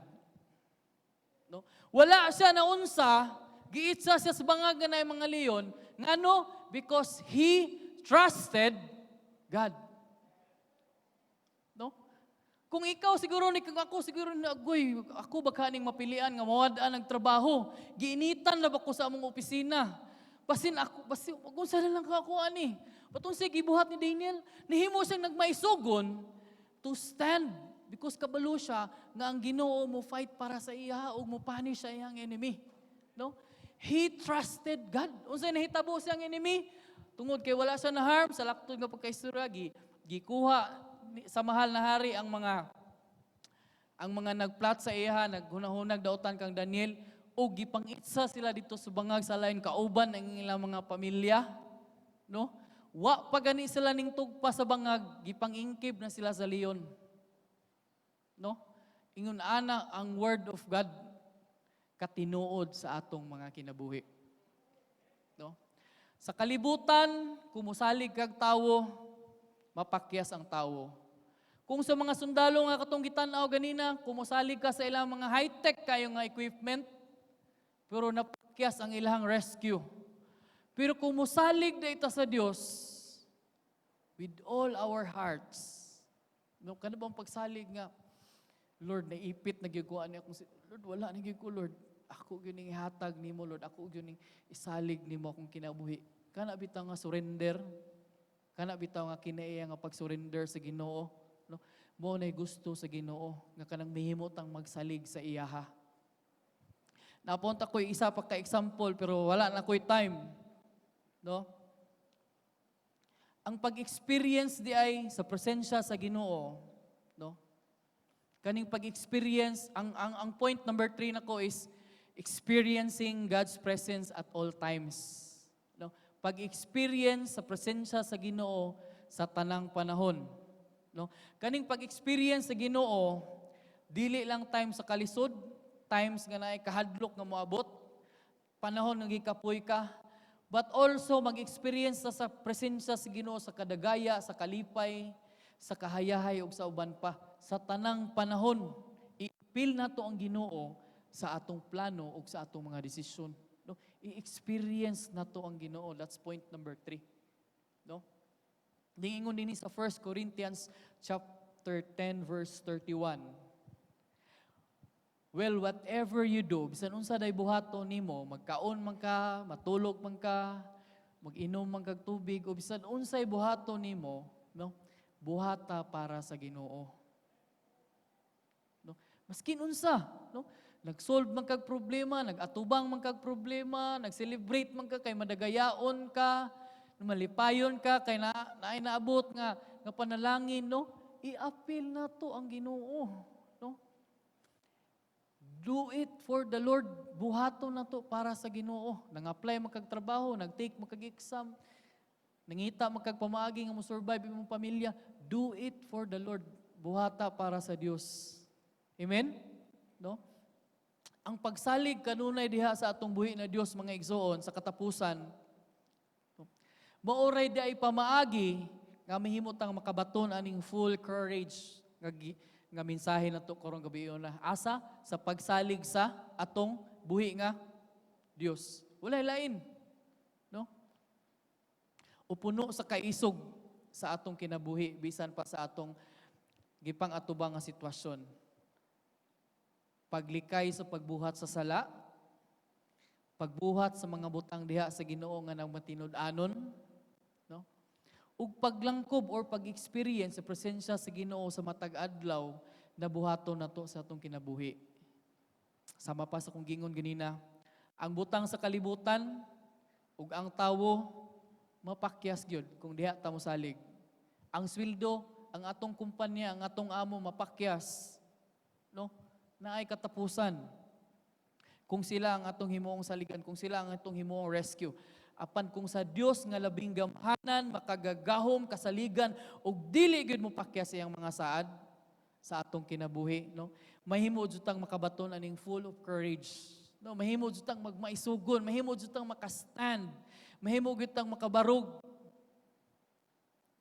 No? Wala siya na unsa, giitsa siya sa bangag nga mga leon. Ngano? Because he trusted God. No? Kung ikaw siguro ni kung ako siguro na agoy, ako baka ning mapilian nga mawadaan ng trabaho. Giinitan na ba ko sa among opisina? Basin unsa na lang ako ani. Patong siya gibuhat ni Daniel, nihimo siyang nagmaisugon to stand because kabalo siya nga ang Ginoo mo fight para sa iya ug mo punish sa iyang enemy. No? He trusted God. Unsay nahitabo siyang enemy? Tungod kay wala siya na harm sa laktod nga pagkaistorya, gikuha sa mahal na hari ang mga nagplat sa iya, naghunahunag dautan kang Daniel, o gipangitsa sila dito sa bangag sa lain kauban ang ilang mga pamilya, no? Wa pa gani sila ning tugpa sa bangag, gipangingkib na sila sa leon. No? Ingon ana ang word of God katinuod sa atong mga kinabuhi. No? Sa kalibutan, kumusalig kag tawo, mapakyas ang tawo. Kung sa mga sundalo nga katong gitan-aw ganina, kumusalig ka sa ilang mga high-tech kayo nga equipment, pero napakyas ang ilang rescue. Pero kumusalig na ita sa Dios with all our hearts. No, kana bang pagsalig nga, Lord, naipit na giguan niya akong Lord, wala na ko, Lord. Ako gyud ihatag nimo, Lord. Ako gyud isalig nimo akong kinabuhi. Kana bitaw nga surrender. Kana bitaw nga kinaiya nga pag-surrender sa Ginoo, no? Mo nay gusto sa Ginoo nga kanang mihimot ang magsalig sa iyaha. Napunta ko isa pa ka example pero wala na ko'y time, no? Ang pag-experience di ay sa presensya sa Ginoo, no? Kaning pag-experience, ang point number 3 nako is experiencing God's presence at all times. No? Pag-experience sa presensya sa Ginoo sa tanang panahon. No? Kaning pag-experience sa Ginoo, dili lang time sa kalisod, times nga naay kahadlok nga moabot, panahon nga gikapoy ka, but also mag-experience sa presensya sa Ginoo sa kadagaya, sa kalipay, sa kahayahay ug sa uban pa. Sa tanang panahon, i-feel nato ang Ginoo sa atong plano ug sa atong mga desisyon. No? I-experience nato ang Ginoo. That's point number 3. No? Dingingon din sa 1 Corinthians chapter 10 verse 31. Well, whatever you do, bisan unsa day buhaton nimo, magkaon man ka, matulog man ka, mag-inom man kag tubig, o bisan unsay buhaton nimo, no? Buhata para sa Ginoo. No? Maskin unsa, no? Nag-solve man kag problema, nag-atubang man kag problema, nag-celebrate man ka kay madagayaon ka, malipayon ka kay naay naabot nga panalangin, no? I-appeal na to ang Ginoo, no? Do it for the Lord. Buhaton na to para sa Ginoo. Nang-apply magkagtrabaho, nag-take magkag-exam, nangita magkagpamaagi nga mo survive imong pamilya. Do it for the Lord. Buhata para sa Dios. Amen? No? Ang pagsalig kanunay diha sa atong buhi na Dios mga igsoon sa katapusan. Maoray di ay pamaagi nga mahimutang makabaton aning full courage nga mensahe na to karong gabi na asa sa pagsalig sa atong buhi nga Dios. Walay lain, no? O puno sa kaisog sa atong kinabuhi bisan pa sa atong gipang atubang nga sitwasyon. Paglikay sa pagbuhat sa sala, pagbuhat sa mga butang diha sa Ginoo nga nang matinud-anon, no? Ug paglangkob or pag-experience sa presensya sa Ginoo sa matag adlaw, nabuhaton nato sa atong kinabuhi. Sama pa sa kong gingon ganina, ang butang sa kalibutan ug ang tawo mapakyas gyud kung diha ta mo salig. Ang sweldo, ang atong kumpanya, ang atong amo mapakyas, no? Naay katapusan. Kung sila ang atong himuong saligan, kung sila ang atong himuong rescue. Apan kung sa Dios nga labing gamhanan, makagagahom, kasaligan, ug dili gyud mo pakyas iyang mga saad sa atong kinabuhi, no? Mahimo jud tang makabaton aning full of courage. No, mahimo jud tang magmaisugon, mahimo jud tang makastand, mahimo jud tang makabarog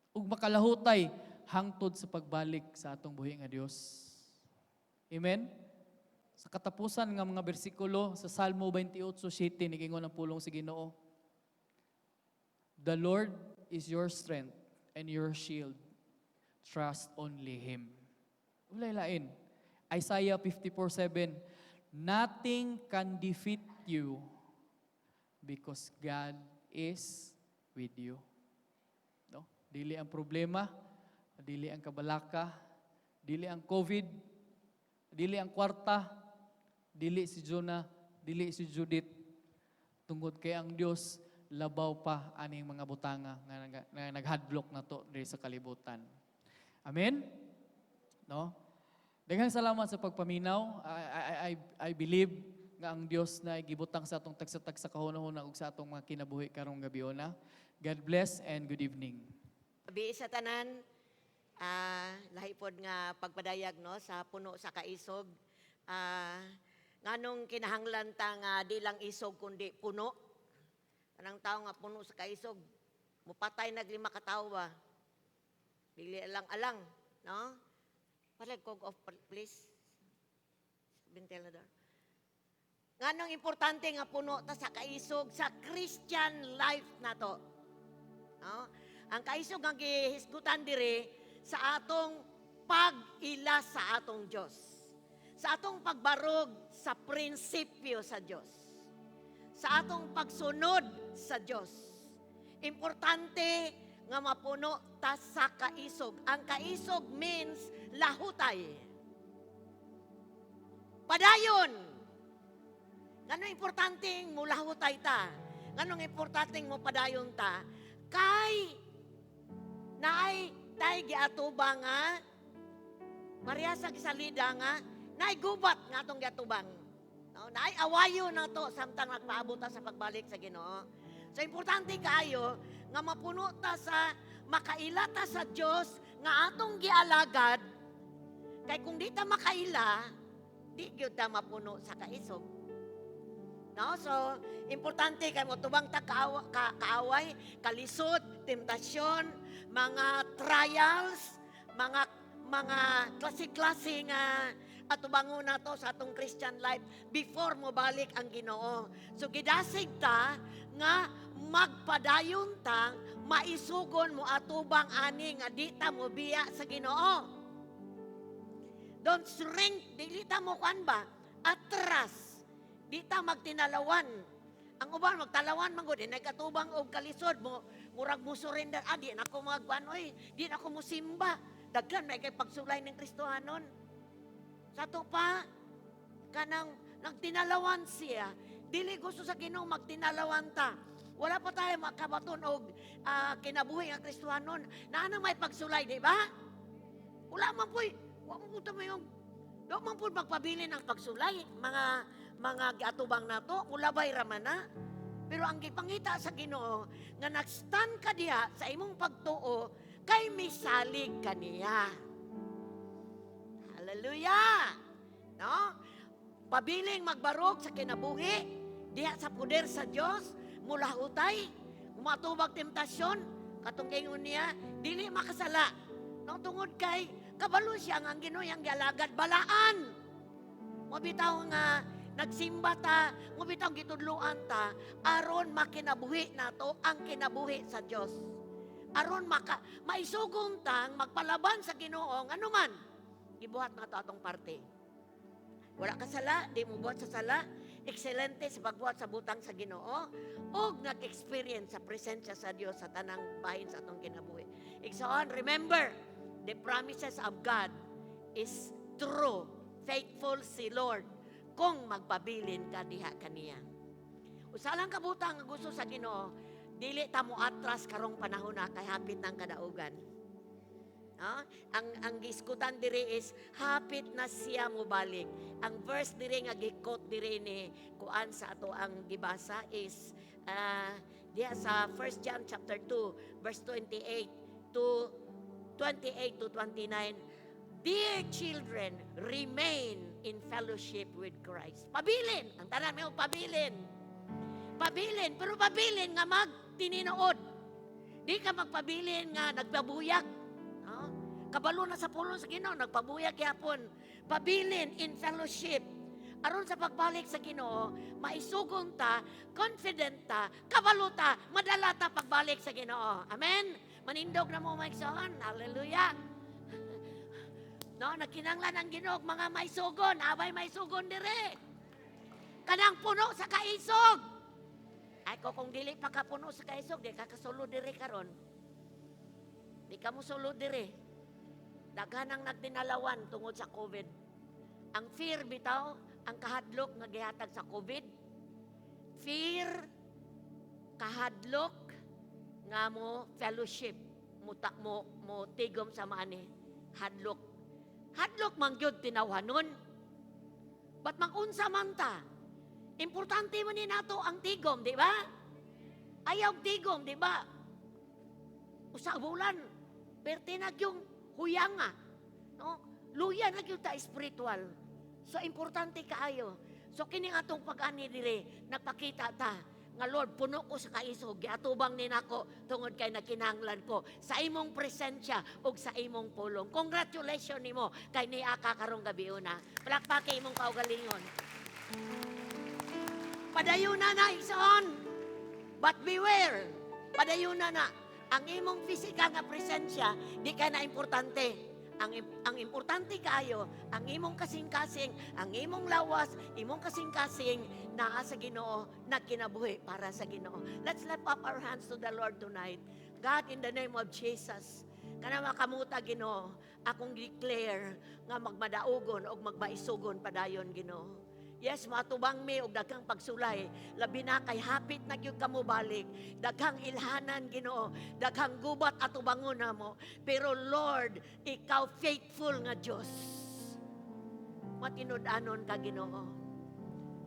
ug makalahutay hangtod sa pagbalik sa atong buhi nga Dios. Amen. Sa katapusan nga mga bersikulo sa Salmo 28:7 nigingon ang pulong sa Ginoo. The Lord is your strength and your shield. Trust only Him. Ulay lain. Isaiah 54:7. Nothing can defeat you because God is with you. No? Dili ang problema, dili ang kabalaka, dili ang COVID, dili ang kwarta, dili si Jonah, dili si Judith. Tungod kay ang Dios labaw pa aning mga butanga nga naghadlok na to diri sa kalibutan. Amen? No? Daghang salamat sa pagpaminaw. I believe nga ang Dios na gibutang sa atong tagsa-tagsa kahunahuna ug sa atong mga kinabuhi karong gabiona. God bless and good evening. Gabi sa tanan, lahi pod nga pagpadayag no sa puno sa kaisog. Nganong kinahanglan ta nga di lang isog kundi puno. Anang tao nga puno sa kaisog, mupatay naglima ka tawo ba? Bili alang-alang, no? Palag kog off please. Ventilador. Nganong importante nga puno ta sa kaisog sa Christian life na to. No? Ang kaisog nga gihisgutan diri sa atong pag-ila sa atong Dios. Sa atong pagbarog sa prinsipyo sa Dios. Sa atong pagsunod sa Dios. Importante nga mapuno ta sa kaisog. Ang kaisog means lahutay. Padayon. Nganong importante mo lahutay ta? Nganong importante mo padayon ta? Kay naay tay giatubang nga parehas sa gisalida nga naay gubat nga atong giatubang. No, naay awayo na to samtang nagpaabot ta sa pagbalik sa Ginoo. So importante kaayo nga mapuno ta sa makaila ta sa Dios nga atong gialagad. Kay kung di ta makaila, di gyud ta mapuno sa kaisog. No? So, importante kay mo tubang ta kaaway, kalisod, temptasyon, mga trials, mga klase-klase nga atubangon na to sa atong Christian life before mo balik ang Ginoo. So, gidasig ta nga magpadayon tang maisugon mo atubang ani nga di ta mo biya sa Ginoo. Don't shrink, dili ta mo kuan ba? Atras. Di ta magtinalawan. Ang uban magtalawan man gud, nagkatubang og kalisod mo, murag mo surrender. Di na ko magkuan oy, di na ko mo simba. Daghan may kay pagsulay ng Kristohanon. Sa to pa kanang nagtinalawan siya, dili gusto sa Ginoo magtinalawan ta. Wala pa tayo makabaton og kinabuhi ang Kristohanon. Naanang may pagsulay, di ba? Wala man po'y, wala mo po yung, wala man po magpabili ng pagsulay, mga giatubang na to, ulabay raman na. Pero ang gipangita sa Ginoo, nga nagstand ka diha sa imong pagtuo, kay misalig ka niya. Hallelujah! No? Pabiling magbarog sa kinabuhi, diha sa poder sa Dios, mula hutay, umatubag temptasyon, katong kaingon niya, dili makasala. No, tungod kay, kabalo siya ang Ginoo yang gialagad balaan. Mabitaw nga, nagsimba ta, mabitaw gitudluan ta, aron makinabuhi nato ang kinabuhi sa Dios. Aron maisugong tang magpalaban sa Ginoo, ano man, ibuhat na to atong parte. Wala ka sala, di mo buhat sa sala, excelente sa pagbuhat sa butang sa Ginoo, o nag-experience sa presensya sa Dios sa tanang bahin sa atong kinabuhi. Igsoon, remember, the promises of God is true, faithful si Lord, kung magpabilin ka diha kaniya. Usalang kabutang nga gusto sa Ginoo, dili ta mo atras karong panahon na kay hapit ng kadaugan. Ang giskutan diri is hapit na siya mo balik. Ang verse diri nga gikot diri ni kuan sa ato ang gibasa is diha sa 1 John chapter 2 verse 28 to 29. Dear children, remain in fellowship with Christ. Pabilin, ang tanan mo pabilin. Pabilin, pero pabilin nga magtininood. Di ka magpabilin nga nagbabuyak. Kabalo na sa pulong sa Ginoo, nagpabuyag yapon. Pabilin in fellowship. Aron sa pagbalik sa Ginoo, maisugon ta, confident ta, kabalo ta, madala ta pagbalik sa Ginoo. Amen? Manindog na mo maigsoon. Hallelujah. No, nakinanglan ang Ginoo mga maisugon, abay maisugon dire. Kanang puno sa kaisog. Ay ko kung dili pa ka puno sa kaisog, di ka kasulod dire karon. Di ka mo sulod dire. Daghanang nagtinalawan tungod sa COVID. Ang fear bitaw, ang kahadlok nga gihatag sa COVID. Fear, kahadlok nga mo fellowship, mo tigom sa maani. Hadlok. Hadlok man gyud tinawhanon. Ba't mangunsa man ta? Importante man ni nato ang tigom, di ba? Ayaw tigom, di ba? Usa bulan, pertinag yung huyanga, no? Luya na gyud ta spiritual. So importante kaayo. So kining atong pag-ani dire, nagpakita ta nga Lord, puno ko sa kaisog, giatubang ni nako tungod kay nakinahanglan ko sa imong presensya ug sa imong pulong. Congratulations nimo kay niaka karong gabi una. Palakpake imong kaugalingon. Padayuna na igsoon. But beware. Padayuna na. Ang imong physical nga presensya, di ka na importante. Ang importante kaayo, ang imong kasing-kasing, ang imong lawas, imong kasing-kasing, naa sa Ginoo, na kinabuhi para sa Ginoo. Let's lift up our hands to the Lord tonight. God, in the name of Jesus, kana makamuta Ginoo, akong declare nga magmadaugon o magbaisugon padayon Ginoo. Yes, matubang mi og daghang pagsulay. Labi na kay hapit na gyud kamo balik. Daghang ilhanan Ginoo, daghang gubat atubangon namo. Pero Lord, ikaw faithful nga Dios. Matinud-anon ka Ginoo.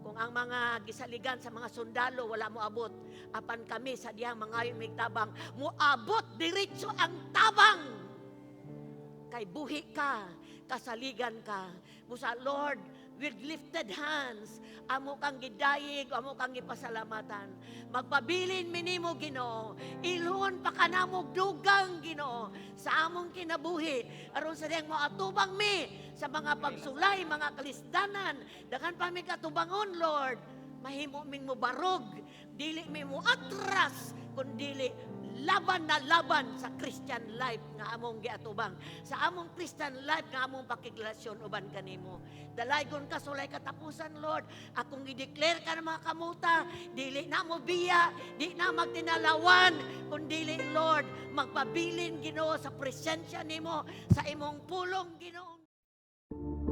Kung ang mga gisaligan sa mga sundalo wala mo abot, apan kami sa diyang mga tabang, moabot diretso ang tabang. Kay buhi ka, kasaligan ka. Musa Lord, with lifted hands, amo kang gidayig, amo kang gipasalamatan. Magpabilin minimo Ginoo, ilhon pa kanamo dugang Ginoo sa among kinabuhi aron sa diyang moatubang mi sa mga pagsulay, mga kalisdanan. Daghan pa mi katubangon Lord. Mahimo ming mo barog dili mi mo atras kundi laban na laban sa Christian life nga among giatubang. Sa among Christian life nga among pakigrelasyon uban kanimo. Dalaygon ka sulay katapusan, Lord. Akong i-declare ka ng mga kamuta, dili na mo biya, di na magtinalawan, kundi Lord, magpabilin Ginoo sa presensya nimo sa imong pulong Ginoo.